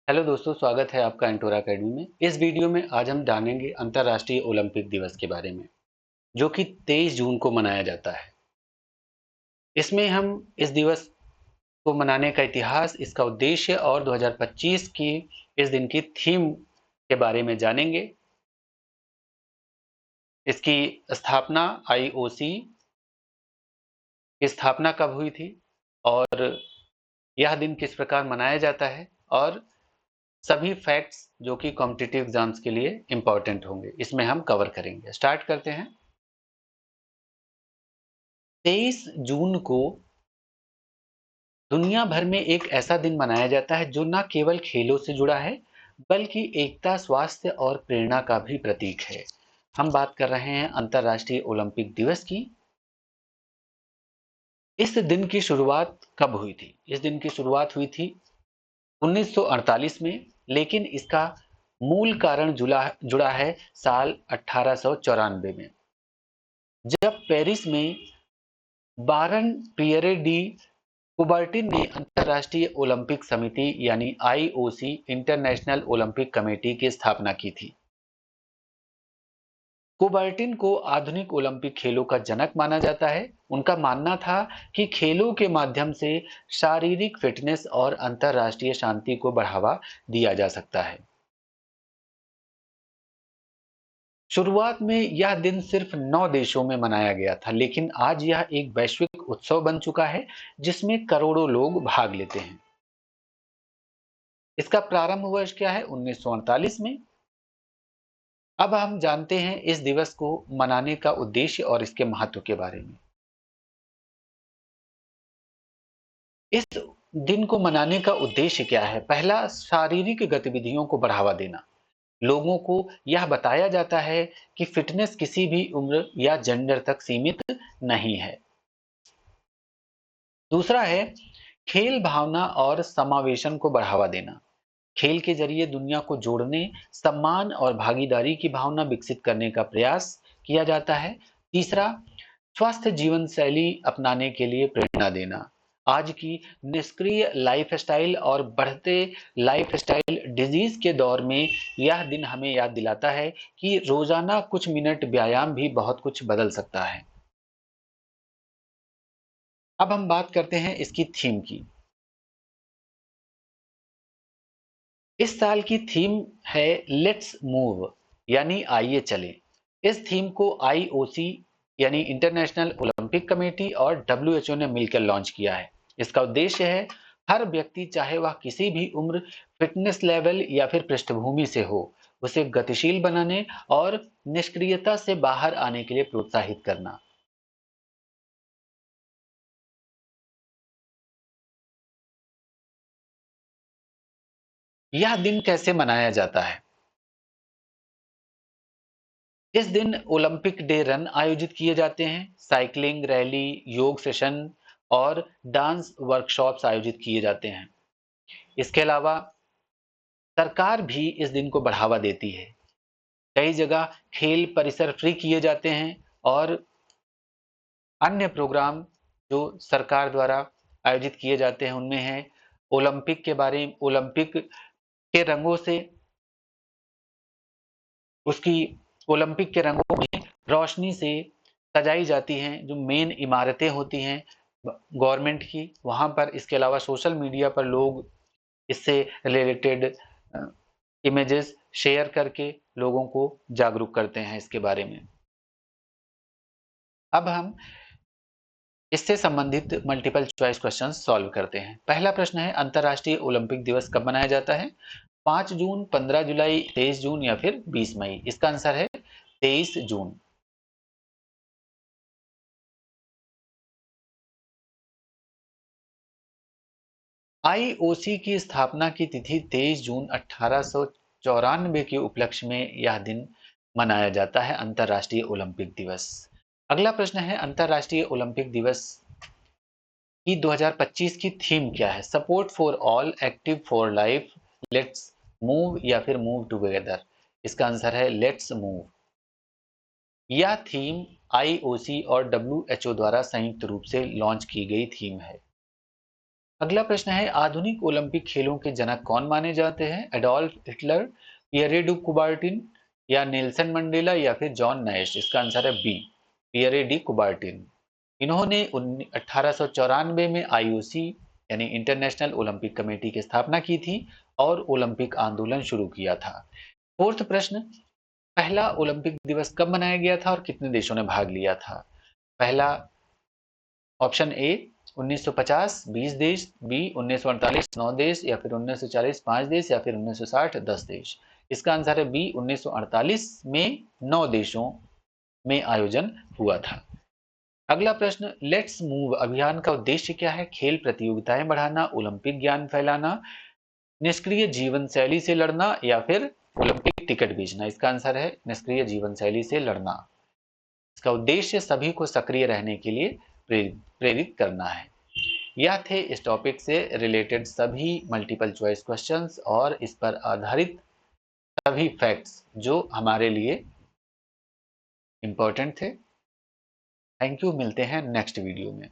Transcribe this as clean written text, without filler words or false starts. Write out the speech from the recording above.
Hello दोस्तों, स्वागत है आपका एंटोरा अकेडमी में। इस वीडियो में आज हम जानेंगे अंतर्राष्ट्रीय ओलंपिक दिवस के बारे में, जो कि 23 जून को मनाया जाता है। इसमें हम इस दिवस को मनाने का इतिहास, इसका उद्देश्य और 2025 की इस दिन की थीम के बारे में जानेंगे। इसकी स्थापना आईओसी की स्थापना कब हुई थी और यह दिन किस प्रकार मनाया जाता है, और सभी फैक्ट्स जो कि कॉम्पिटिटिव एग्जाम्स के लिए इंपॉर्टेंट होंगे, इसमें हम कवर करेंगे। स्टार्ट करते हैं। 23 जून को दुनिया भर में एक ऐसा दिन मनाया जाता है जो न केवल खेलों से जुड़ा है, बल्कि एकता, स्वास्थ्य और प्रेरणा का भी प्रतीक है। हम बात कर रहे हैं अंतर्राष्ट्रीय ओलंपिक दिवस की। इस दिन की शुरुआत कब हुई थी? इस दिन की शुरुआत हुई थी 1948 में, लेकिन इसका मूल कारण जुड़ा है साल 1894 में, जब पेरिस में बारन पियरे डी कुबर्टिन ने अंतर्राष्ट्रीय ओलंपिक समिति यानी आईओसी, इंटरनेशनल ओलंपिक कमेटी की स्थापना की थी। कुबर्टिन को आधुनिक ओलंपिक खेलों का जनक माना जाता है। उनका मानना था कि खेलों के माध्यम से शारीरिक फिटनेस और अंतर्राष्ट्रीय शांति को बढ़ावा दिया जा सकता है। शुरुआत में यह दिन सिर्फ 9 देशों में मनाया गया था, लेकिन आज यह एक वैश्विक उत्सव बन चुका है, जिसमें करोड़ों लोग भाग लेते हैं। इसका प्रारंभ वर्ष क्या है? 1948 में। अब हम जानते हैं इस दिवस को मनाने का उद्देश्य और इसके महत्व के बारे में। इस दिन को मनाने का उद्देश्य क्या है? पहला, शारीरिक गतिविधियों को बढ़ावा देना। लोगों को यह बताया जाता है कि फिटनेस किसी भी उम्र या जेंडर तक सीमित नहीं है। दूसरा है खेल भावना और समावेशन को बढ़ावा देना। खेल के जरिए दुनिया को जोड़ने, सम्मान और भागीदारी की भावना विकसित करने का प्रयास किया जाता है। तीसरा, स्वस्थ जीवन शैली अपनाने के लिए प्रेरणा देना। आज की निष्क्रिय लाइफस्टाइल और बढ़ते लाइफस्टाइल डिजीज के दौर में यह दिन हमें याद दिलाता है कि रोजाना कुछ मिनट व्यायाम भी बहुत कुछ बदल सकता है। अब हम बात करते हैं इसकी थीम की। इस साल की थीम है लेट्स मूव, यानी आइए चलें। इस थीम को आईओसी यानी इंटरनेशनल ओलंपिक कमेटी और डब्ल्यूएचओ ने मिलकर लॉन्च किया है। इसका उद्देश्य है हर व्यक्ति, चाहे वह किसी भी उम्र, फिटनेस लेवल या फिर पृष्ठभूमि से हो, उसे गतिशील बनाने और निष्क्रियता से बाहर आने के लिए प्रोत्साहित करना। यह दिन कैसे मनाया जाता है? इस दिन ओलंपिक डे रन आयोजित किए जाते हैं। साइकिलिंग रैली, योग सेशन और डांस वर्कशॉप्स आयोजित किए जाते हैं। इसके अलावा सरकार भी इस दिन को बढ़ावा देती है। कई जगह खेल परिसर फ्री किए जाते हैं और अन्य प्रोग्राम जो सरकार द्वारा आयोजित किए जाते हैं, उनमें है ओलंपिक के रंगों से उसकी ओलंपिक के रंगों में रोशनी से सजाई जाती हैं जो मेन इमारतें होती हैं गवर्नमेंट की, वहाँ पर। इसके अलावा सोशल मीडिया पर लोग इससे रिलेटेड इमेजेस शेयर करके लोगों को जागरूक करते हैं इसके बारे में। अब हम इससे संबंधित मल्टीपल चॉइस क्वेश्चन सॉल्व करते हैं। पहला प्रश्न है, अंतर्राष्ट्रीय ओलंपिक दिवस कब मनाया जाता है? 5 जून, 15 जुलाई, 23 जून या फिर 20 मई? इसका आंसर है 23 जून। आईओसी की स्थापना की तिथि 23 जून 1894 के उपलक्ष्य में यह दिन मनाया जाता है, अंतर्राष्ट्रीय ओलंपिक दिवस। अगला प्रश्न है, अंतर्राष्ट्रीय ओलंपिक दिवस की 2025 की थीम क्या है? Support for all, active for life, let's move या फिर मूव टुगेदर? इसका आंसर है लेट्स मूव। यह थीम आईओसी और डब्ल्यूएचओ द्वारा संयुक्त रूप से लॉन्च की गई थीम है। अगला प्रश्न है, आधुनिक ओलंपिक खेलों के जनक कौन माने जाते हैं? एडोल्फ हिटलर, पियरे डू कुबार्टिन या नेल्सन मंडेला या फिर जॉन नाइश? इसका आंसर है बी, पियरे डी कुबार्टिन। इन्होंने 1894 में आईओसी यानी इंटरनेशनल ओलंपिक कमेटी की स्थापना की थी और ओलंपिक आंदोलन शुरू किया था। फोर्थ प्रश्न, पहला ओलंपिक दिवस कब मनाया गया था और कितने देशों ने भाग लिया था? पहला ऑप्शन ए 1950 20 देश, बी 1948 9 देश या फिर 1940 5 देश या फिर 1960 10 देश? इसका आंसर है बी, 1948 में 9 देशों में आयोजन हुआ था। अगला प्रश्न, लेट्स मूव अभियान का उद्देश्य क्या है? खेल प्रतियोगिताएं बढ़ाना, ओलंपिक ज्ञान फैलाना, निष्क्रिय जीवन शैली से लड़ना या फिर ओलंपिक टिकट बेचना? इसका आंसर है निष्क्रिय जीवन शैली से लड़ना। इसका उद्देश्य सभी को सक्रिय रहने के लिए प्रेरित करना है। यह थे इस टॉपिक से रिलेटेड सभी मल्टीपल चॉइस क्वेश्चंस और इस पर आधारित सभी फैक्ट्स जो हमारे लिए इंपॉर्टेंट थे। थैंक यू, मिलते हैं नेक्स्ट वीडियो में।